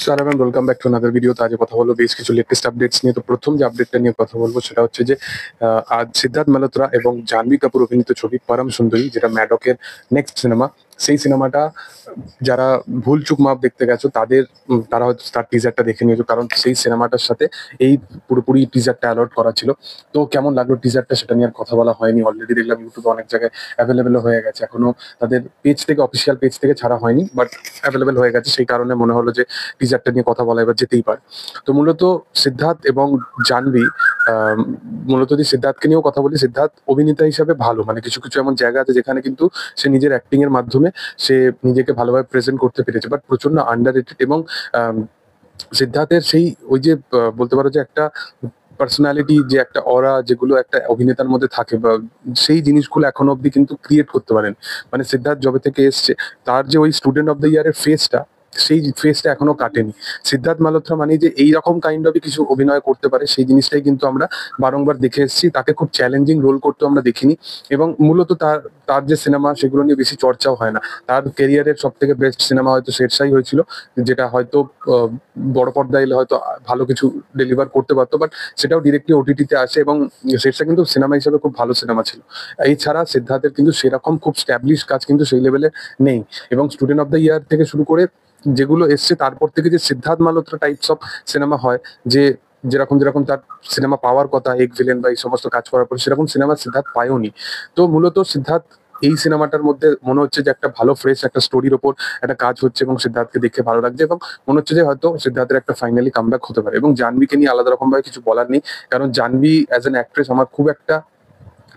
নমস্কার এবং welcome back to another video. তো আজ কথা বলবো বেশ কিছু লেটেস্ট আপডেটস নিয়ে। তো প্রথম যে আপডেটটা নিয়ে কথা বলবো সেটা হচ্ছে যে আজ সিদ্ধার্থ মালহোত্রা এবং জাহ্নবী কাপুর অভিনীত ছবি পরম সুন্দরী, যেটা ম্যাডকের নেক্সট সিনেমা, সেই সিনেমাটা যারা ভুল চুক মাপ দেখতে গেছো তারা হয়তো তার টিজারটা দেখে নিয়েছো, কারণ সেই সিনেমাটার সাথে এই পুরোপুরি টিজারটা অ্যালট করা ছিল। তো কেমন লাগলো টিজারটা সেটা নিয়ে আর কথা বলা হয়নি। অলরেডি দেখলাম ইউটিউবে অনেক জায়গায় অ্যাভেলেবেল হয়ে গেছে, এখনো তাদের পেজ থেকে, অফিসিয়াল পেজ থেকে ছাড়া হয়নি, বাট অ্যাভেলেবেল হয়ে গেছে। সেই কারণে মনে হলো যে টিজারটা নিয়ে কথা বলা এবার যেতেই পারে। তো মূলত সিদ্ধার্থ এবং জাহ্নবী, মূলত যদি সিদ্ধার্থকে নিয়েও কথা বলি, সিদ্ধার্থ অভিনেতা হিসাবে ভালো, মানে কিছু কিছু এমন জায়গা আছে যেখানে কিন্তু সে নিজের অ্যাক্টিং এর মাধ্যমে সে নিজেকে ভালোভাবে প্রেজেন্ট করতে পেরেছে, বাট প্রচন্ড আন্ডাররেটেড। এবং সিদ্ধার্থের সেই ওই যে বলতে পারো যে একটা পার্সোনালিটি, যে একটা অরা যেগুলো একটা অভিনেতার মধ্যে থাকে, বা সেই জিনিসগুলো এখনো অব্দি কিন্তু ক্রিয়েট করতে পারেন। মানে সিদ্ধার্থ যবে থেকে এসছে, তার যে ওই স্টুডেন্ট অফ দ্য ইয়ারের ফেসটা, সেই ফেসটা এখনো কাটেনি। সিদ্ধার্থ মালহোত্রা মানে যে এইরকম কাইন্ড অফ কিছু অভিনয় করতে পারে, সেই জিনিসটাই কিন্তু আমরা বারংবার দেখে এসেছি। তাকে খুব চ্যালেঞ্জিং রোল করতে আমরা দেখিনি। এবং মূলত তার তার যে সিনেমা, সেগুলো নিয়ে বেশি চর্চাও হয় না। তার কেরিয়ারের সব থেকে বেস্ট সিনেমা হয়তো শেরশাহী হয়েছিল, যেটা হয়তো বড় পর্দায় এলে হয়তো ভালো কিছু ডেলিভার করতে পারতো, বাট সেটাও ডিরেক্টলি ওটিটিতে আসে। এবং শেরশাহ কিন্তু সিনেমা হিসেবে খুব ভালো সিনেমা ছিল। এছাড়া সিদ্ধার্থের কিন্তু সেরকম খুব স্ট্যাবলিশ কাজ কিন্তু সেই লেভেলে নেই। এবং স্টুডেন্ট অফ দ্য ইয়ার থেকে শুরু করে যেগুলো এসছে, তারপর থেকে যে Sidharth Malhotra types of cinema হয়, যে যেরকম যেরকম তার সিনেমা পাওয়ার কথা, এক ভিলেন বা এই সমস্ত কাজ করার পর, সেরকম সিনেমা সিদ্ধার্থ পায়ওনি। তো মূলত সিদ্ধার্থ এই সিনেমাটার মধ্যে মনে হচ্ছে যে একটা ভালো ফ্রেশ একটা স্টোরির ওপর একটা কাজ হচ্ছে, এবং সিদ্ধার্থকে দেখে ভালো লাগছে। এবং মনে হচ্ছে যে হয়তো সিদ্ধার্থের একটা ফাইনালি কামব্যাক হতে পারে। এবং জাহ্নবীকে নিয়ে আলাদা রকম ভাবে কিছু বলার নেই, কারণ জাহ্নবী অ্যাজ অ্যান অ্যাক্ট্রেস আমার খুব একটা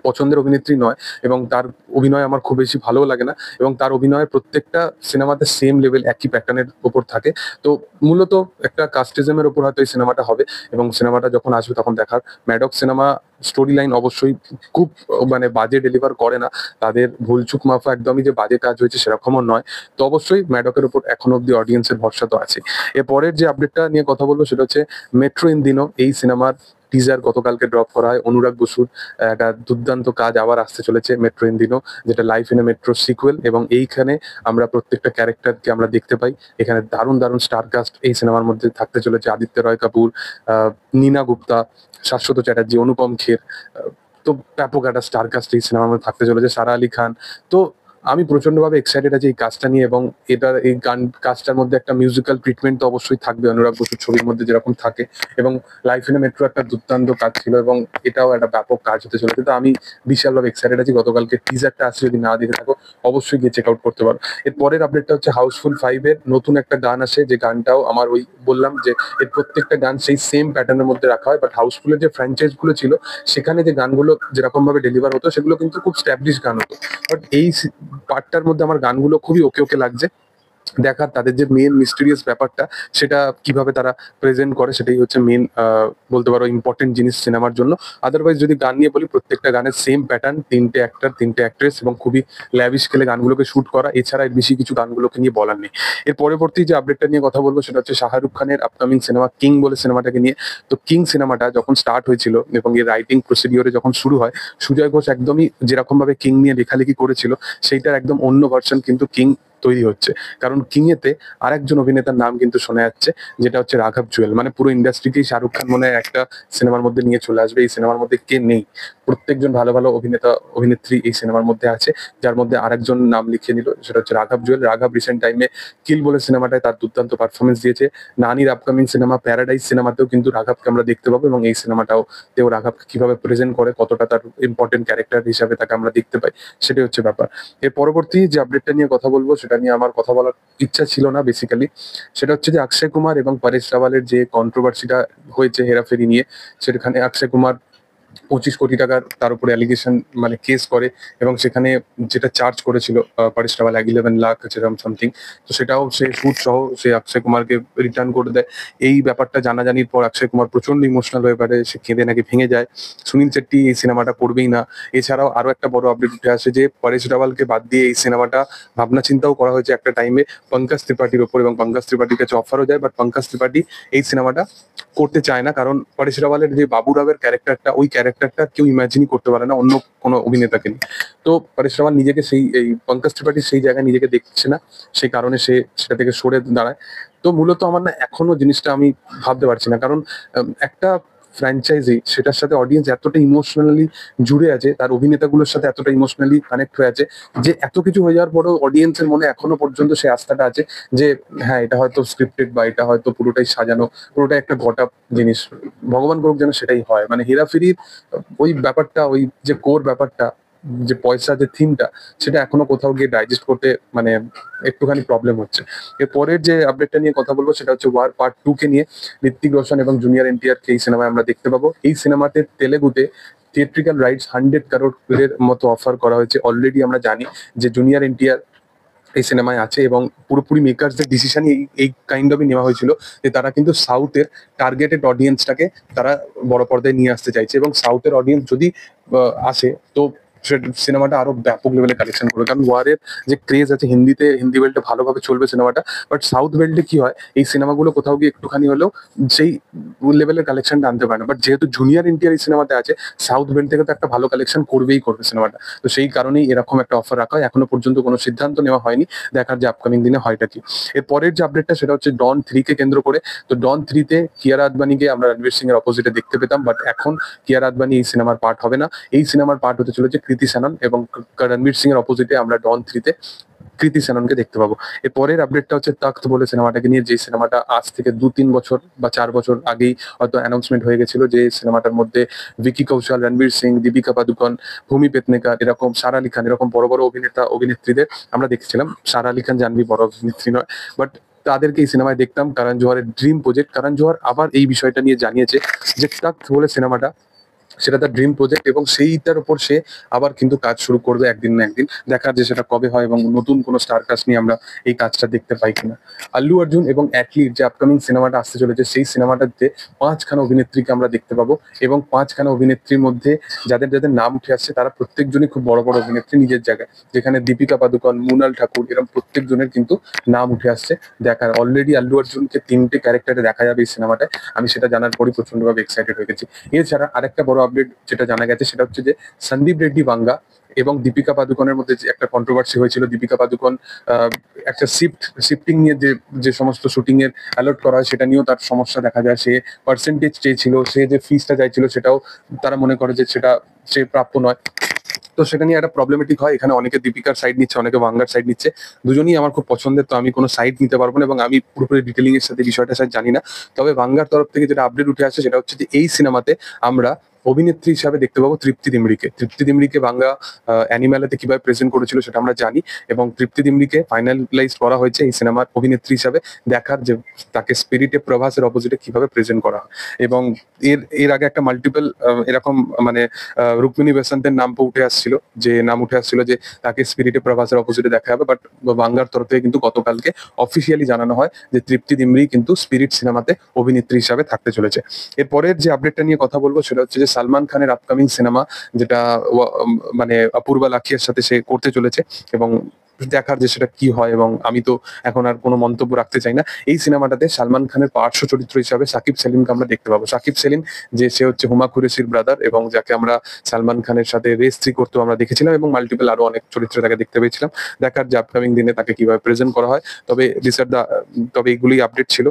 পছন্দের অভিনেত্রী নয়, এবং তার অভিনয় আমার খুব বেশি ভালো লাগে না। এবং তার অভিনয়ের প্রত্যেকটা সিনেমাতে সেম লেভেল, একই প্যাটার্নের উপর থাকে। তো মূলত একটা কাস্টিজমের উপর হয়তো এই সিনেমাটা হবে, এবং সিনেমাটা যখন আসবে তখন দেখার। ম্যাডক সিনেমা স্টোরি লাইন অবশ্যই খুব মানে বাজে ডেলিভার করে না। তাদের ভুলচুক মাফা একদমই যে বাজে কাজ হয়েছে সেরকমও নয়। তো অবশ্যই ম্যাডকের উপর এখনো অব্দি অডিয়েন্সের ভরসা তো আছে। এরপরের যে আপডেটটা নিয়ে কথা বলবো সেটা হচ্ছে মেট্রো ইন দিনো। এই সিনেমার টিজার গতকালকে ড্রপ করা হয়। অনুরাগ বসুর একটা দুর্দান্ত কাজ আবার আসতে চলেছে, মেট্রো ইন দিনো, যেটা life in a metro sequel. এবং এইখানে আমরা প্রত্যেকটা ক্যারেক্টারকে আমরা দেখতে পাই। এখানে দারুণ দারুণ স্টার কাস্ট এই সিনেমার মধ্যে থাকতে চলেছে। আদিত্য রয় কাপুর, নীনা গুপ্তা, শাশ্বত চ্যাটার্জি, অনুপম খের, তো ব্যাপক একটা স্টার কাস্ট এই সিনেমার মধ্যে থাকতে চলেছে। সারা আলী খান। তো আমি প্রচন্ডভাবে এক্সাইটেড আছি এই কাজটা নিয়ে। এবং এটার এই কাজটার মধ্যে একটা মিউজিক্যাল ট্রিটমেন্ট তো অবশ্যই থাকবে, অনুরাগ বসুর ছবির মধ্যে যেরকম থাকে। এবং লাইফ ইন এ মেট্রো একটা দুর্দান্ত কাজ ছিল, এবং এটাও একটা ব্যাপক কাজ হতে চলেছে। তো আমি বিশালভাবে এক্সাইটেড আছি। গতকালকে টিজারটা আসছে, যদি না দেখে থাকো অবশ্যই গিয়ে চেক আউট করতে পারো। এর পরের আপডেটটা হচ্ছে হাউসফুল 5 এর নতুন একটা গান আসে, যে গানটাও আমার ওই বললাম যে এর প্রত্যেকটা গান সেই সেম প্যাটার্নের মধ্যে রাখা হয়। বাট হাউসফুলের যে ফ্র্যাঞ্চাইজ গুলো ছিল, সেখানে যে গানগুলো যেরকম ভাবে ডেলিভার হতো, সেগুলো কিন্তু খুব স্ট্যাবলিশ গান হতো। বাট এই পার্টটার মধ্যে আমার গানগুলো খুবই ওকে ওকে লাগছে। দেখার তাদের যে মেন মিস্টেরিয়াস ব্যাপারটা, সেটা কিভাবে তারা প্রেজেন্ট করে, সেটাই হচ্ছে মেন বলতে পারো ইম্পর্টেন্ট জিনিস সিনেমার জন্য। আদারওয়াইজ যদি গান নিয়ে বলি, প্রত্যেকটা গানের সেম প্যাটার্ন, তিনটে অ্যাক্টর, তিনটে অ্যাক্ট্রেস, এবং খুবই ল্যাভিশ স্কেলে গানগুলোকে শুট করা। এছাড়া এর বেশি কিছু গানগুলোকে নিয়ে বলার নেই। এর পরবর্তী যে আপডেটটা নিয়ে কথা বলবো সেটা হচ্ছে শাহরুখ খানের আপকামিং সিনেমা কিং বলে সিনেমাটাকে নিয়ে। তো কিং সিনেমাটা যখন স্টার্ট হয়েছিল এবং এর রাইটিং প্রসিডিওরে যখন শুরু হয়, সুজয় ঘোষ একদমই যেরকম ভাবে কিং নিয়ে লেখালেখি করেছিল, সেইটার একদম অন্য ভার্সন কিন্তু কিং তৈরি হচ্ছে। কারণ কিং এতে আরেকজন অভিনেতার নাম কিন্তু শোনা যাচ্ছে, যেটা হচ্ছে রাঘব জুয়েল। মানে পুরো ইন্ডাস্ট্রিকেই শাহরুখ খান মনে হয় একটা সিনেমার মধ্যে নিয়ে চলে আসবে। এই সিনেমার মধ্যে কে নেই, প্রত্যেকজন ভালো ভালো অভিনেতা অভিনেত্রী এই সিনেমার মধ্যে আছে, যার মধ্যে আরেকজন নাম লিখিয়ে নিল, সেটা হচ্ছে রাঘব জুয়েল। রাঘব রিসেন্ট টাইমে কিল বলে সিনেমাটায় তার দুর্দান্ত পারফরমেন্স দিয়েছে। নানির আপকামিং সিনেমা প্যারাডাইস সিনেমাতেও কিন্তু রাঘবকে আমরা দেখতে পাবো, এবং এই সিনেমাটাও তেও রাঘবকে কিভাবে প্রেজেন্ট করে, কতটা তার ইম্পর্টেন্ট ক্যারেক্টার হিসাবে তাকে আমরা দেখতে পাই, সেটাই হচ্ছে ব্যাপার। এর পরবর্তী যে আপডেটটা নিয়ে কথা বলবো, সেটা নিয়ে আমার কথা বলার ইচ্ছা ছিল না বেসিক্যালি। সেটা হচ্ছে যে অক্ষয় কুমার এবং পরেশ রাওয়ালের যে কন্ট্রোভার্সিটা হয়েছে হেরাফেরি নিয়ে, সেখানে অক্ষয় কুমার 25 কোটি টাকার তার উপরে অ্যালিগেশন, মানে কেস করে। এবং সেখানে যেটা চার্জ করেছিল পরেশ রাওয়াল 11 লাখ যেরকম সামথিং, তো সেটাও সে সুদ সহ সে অক্ষয় কুমারকে রিটার্ন করে দেয়। এই ব্যাপারটা জানাজানির পর অক্ষয় কুমার প্রচন্ড ইমোশনাল হয়ে পড়ে, সে কেঁদে নাকি ভেঙে যায়। সুনীল শেট্টি এই সিনেমাটা করবেই না। এছাড়াও আরো একটা বড় আপডেট উঠে আসে যে পরেশ রাওয়ালকে বাদ দিয়ে এই সিনেমাটা ভাবনা চিন্তাও করা হয়েছে একটা টাইমে পঙ্কজ ত্রিপাঠীর ওপর, এবং পঙ্কজ ত্রিপাঠীর কাছে অফারও যায়। বাট পঙ্কজ ত্রিপাঠী এই সিনেমাটা করতে চায় না, কারণ পরেশ রাওয়ালের যে বাবু রাওয়ের ক্যারেক্টারটা, ওই ক্যারেক্টারটা কেউ ইমাজিনই করতে পারে না অন্য কোনো অভিনেতাকে নিয়ে। তো পরেশ রাওয়াল নিজেকে সেই এই পঙ্কজ ত্রিপাঠীর সেই জায়গায় নিজেকে দেখছে না, সেই কারণে সে সেটা থেকে সরে দাঁড়ায়। তো মূলত আমার না এখনো জিনিসটা আমি ভাবতে পারছি না, কারণ একটা ফ্র্যাঞ্চাইজি সেটার সাথে অডিয়েন্স এতটা ইমোশনালি জুড়ে আছে, তার অভিনেতাগুলোর সাথে এতটা ইমোশনালি কানেক্ট হয়ে আছে, যে এত কিছু হয়ে যাওয়ার পরেও অডিয়েন্সের মনে এখনো পর্যন্ত সেই আস্থাটা আছে যে হ্যাঁ, এটা হয়তো স্ক্রিপ্টেড বা এটা হয়তো পুরোটাই সাজানো, পুরোটাই একটা গট আপ জিনিস। ভগবান করুক যেন সেটাই হয়। মানে হেরাফেরির ওই ব্যাপারটা, ওই যে কোর ব্যাপারটা, যে পয়সা, যে থিমটা, সেটা এখনো কোথাও গিয়ে ডাইজেস্ট করতে মানে একটুখানি প্রবলেম হচ্ছে। এর পরের যে আপডেটটা নিয়ে কথা বলবো সেটা হচ্ছে ওয়ার পার্ট 2 কে নিয়ে। ঋত্বিক রোশন এবং জুনিয়র এনটিআর কে এই সিনেমায় আমরা দেখতে পাবো। এই সিনেমাতে তেলেগুতে থিয়েট্রিক্যাল রাইটস 100 কারোর এর মতো অফার করা হয়েছে। অলরেডি আমরা জানি যে জুনিয়র এনটিআর এই সিনেমায় আছে এবং পুরোপুরি মেকার্সদের ডিসিশনই এই কাইন্ড অফই নেওয়া হয়েছিল যে তারা কিন্তু সাউথের টার্গেটেড অডিয়েন্সটাকে তারা বড় পর্দায় নিয়ে আসতে চাইছে, এবং সাউথের অডিয়েন্স যদি আসে তো সিনেমাটা আরো ব্যাপক লেভেলে কালেকশন করবে। কারণ ওয়ারের যে ক্রেজ আছে হিন্দিতে, হিন্দি বেল্টে ভালোভাবে চলবে সিনেমাটা, বাট সাউথ বেল্টে কি হয়, এই সিনেমাগুলো কোথাও গিয়ে একটুখানি হলেও সেই লেভেলের কালেকশনটা আনতে পারে না। বাট যেহেতু জুনিয়র এনটিআর এই সিনেমাতে আছে, সাউথ বেল্ট থেকে তো একটা ভালো কালেকশন করবেই করবে সিনেমাটা। তো সেই কারণেই এরকম একটা অফার রাখা হয়। এখনো পর্যন্ত কোনো সিদ্ধান্ত নেওয়া হয়নি, দেখার যে আপকামিং দিনে হয়টা কি। এর পরের যে আপডেটটা সেটা হচ্ছে ডন 3 কে কেন্দ্র করে। তো ডন 3 তে কিয়ারা আদবানিকে আমরা রণবীর সিং এর অপোজিটে দেখতে পেতাম, বাট এখন কিয়ারা আদবানি এই সিনেমার পার্ট হবে না। এই সিনেমার পার্ট হতে চলেছে কৃতি সেনন, এবং রণবীর সিং এর অপোজিটে আমরা ডন 3 তে কৃতি সেননকে দেখতে পাবো। এর পরের আপডেটটা হচ্ছে তখ্ত বলে সিনেমাটাকে নিয়ে, যে সিনেমাটা আজ থেকে 2-3 বছর বা 4 বছর আগেই হয়তো অ্যানাউন্সমেন্ট হয়ে গেছিল, যে সিনেমাটার মধ্যে ভিকি কৌশল, রণবীর সিং, দীপিকা পাদুকন, ভূমি পেটনেকার, এরকম সারা আলি খান, এরকম বড় বড় অভিনেতা অভিনেত্রীদের আমরা দেখছিলাম। সারা আলি খান জানবি বড় অভিনেত্রী নয়, বাট তাদেরকে এই সিনেমায় দেখতাম। কারণ জোহরের ড্রিম প্রজেক্ট। কারণ জোহর আবার এই বিষয়টা নিয়ে জানিয়েছে যে তখ্ত বলে সিনেমাটা সেটা তার ড্রিম প্রজেক্ট, এবং সেইটার উপর সে আবার কিন্তু কাজ শুরু করবে একদিন না একদিন। দেখার যে সেটা কবে হয় এবং নতুন কোনো স্টার কাস্ট নিয়ে আমরা এই কাজটা দেখতে পাই কিনা। আল্লু অর্জুন এবং অ্যাটলির যে আপকামিং সিনেমাটা আসতে চলেছে, সেই সিনেমাটাতে 5খানা অভিনেত্রীকে আমরা দেখতে পাবো, এবং 5খানা অভিনেত্রীর মধ্যে যাদের যাদের নাম উঠে আসছে তারা প্রত্যেকজনই খুব বড় বড় অভিনেত্রী নিজের জায়গায়। যেখানে দীপিকা পাদুকন, মুনাল ঠাকুর, এরকম প্রত্যেকজনের কিন্তু নাম উঠে আসছে দেখার। অলরেডি আল্লু অর্জুনকে 3টে ক্যারেক্টারে দেখা যাবে এই সিনেমাটায়। আমি সেটা জানার পরই প্রচন্ডভাবে এক্সাইটেড হয়ে গেছি। এছাড়া আরেকটা বড় আপডেট যেটা জানা গেছে সেটা হচ্ছে যে সন্দীপ রেড্ডি বাঙ্গা এবং দীপিকা পাদুকনের মধ্যে যে একটা কন্ট্রোভার্সি হয়েছিল। দীপিকা পাদুকন একটা শিফটিং নিয়ে যে সমস্ত শুটিং এর অ্যালার্ট করা হয় সেটা নিয়েও তার সমস্যা দেখা যায়। সে পার্সেন্টেজ চেয়েছিল, সে যে ফিসটা চাইছিল সেটাও তারা মনে করে যে সেটা সে প্রাপ্য নয়। তো সেটা নিয়ে একটা প্রবলেমেটিক হয়। এখানে অনেকে দীপিকার সাইড নিচ্ছে, অনেকে বাঙ্গার সাইড নিচ্ছে। দুজনই আমার খুব পছন্দের, তো আমি কোনো সাইড নিতে পারবো না, এবং আমি পুরোপুরি ডিটেলিং এর সাথে বিষয়টা স্যার জানি না। তবে বাঙ্গার তরফ থেকে যেটা আপডেট উঠে আসছে সেটা হচ্ছে যে এই সিনেমাতে আমরা অভিনেত্রী হিসাবে দেখতে পাবো তৃপ্তি দিমরিকে। তৃপ্তি দিমরিকে বাংলা অ্যানিমেলাতে কিভাবে প্রেজেন্ট করেছিল সেটা আমরা জানি, এবং তৃপ্তি দিমরিকে ফাইনালাইজ করা হয়েছে এই সিনেমার অভিনেত্রী হিসাবে। দেখার যে তাকে স্পিরিটে প্রভাসের অপোজিটে কিভাবে প্রেজেন্ট করা হয়। এবং এর এর আগে একটা মাল্টিপল এরকম মানে রুক্মিণী বেসান্তের নাম উঠে আসছিল, যে তাকে স্পিরিটে প্রভাসের অপোজিটে দেখা যাবে। বাট বাংলার তরফ থেকে কিন্তু গতকালকে অফিসিয়ালি জানানো হয় যে তৃপ্তি দিমরি কিন্তু স্পিরিট সিনেমাতে অভিনেত্রী হিসাবে থাকতে চলেছে। এরপরের যে আপডেটটা নিয়ে কথা বলবো সেটা হচ্ছে যে সালমান খানের আপকামিং সিনেমা, যেটা মানে অপূর্বা লাখিয়ার সাথে সে করতে চলেছে, এবং দেখার যে সেটা কি হয়। এবং আমি তো এখন আর কোনো মন্তব্য রাখতে চাই না। এই সিনেমাটাতে সালমান খানের পার্শ্ব চরিত্র হিসাবে সাকিব সেলিমকে আমরা দেখতে পাবো। সাকিব সেলিম যে সে হচ্ছে হুমা কুরেশির ব্রাদার, এবং যাকে আমরা সালমান খানের সাথে রেস 3 করতেও আমরা দেখেছিলাম, এবং মাল্টিপল আরো অনেক চরিত্রে তাকে দেখতে পেয়েছিলাম। দেখার যে আপকামিং দিনে তাকে কিভাবে প্রেজেন্ট করা হয়। তবে এইগুলোই আপডেট ছিল।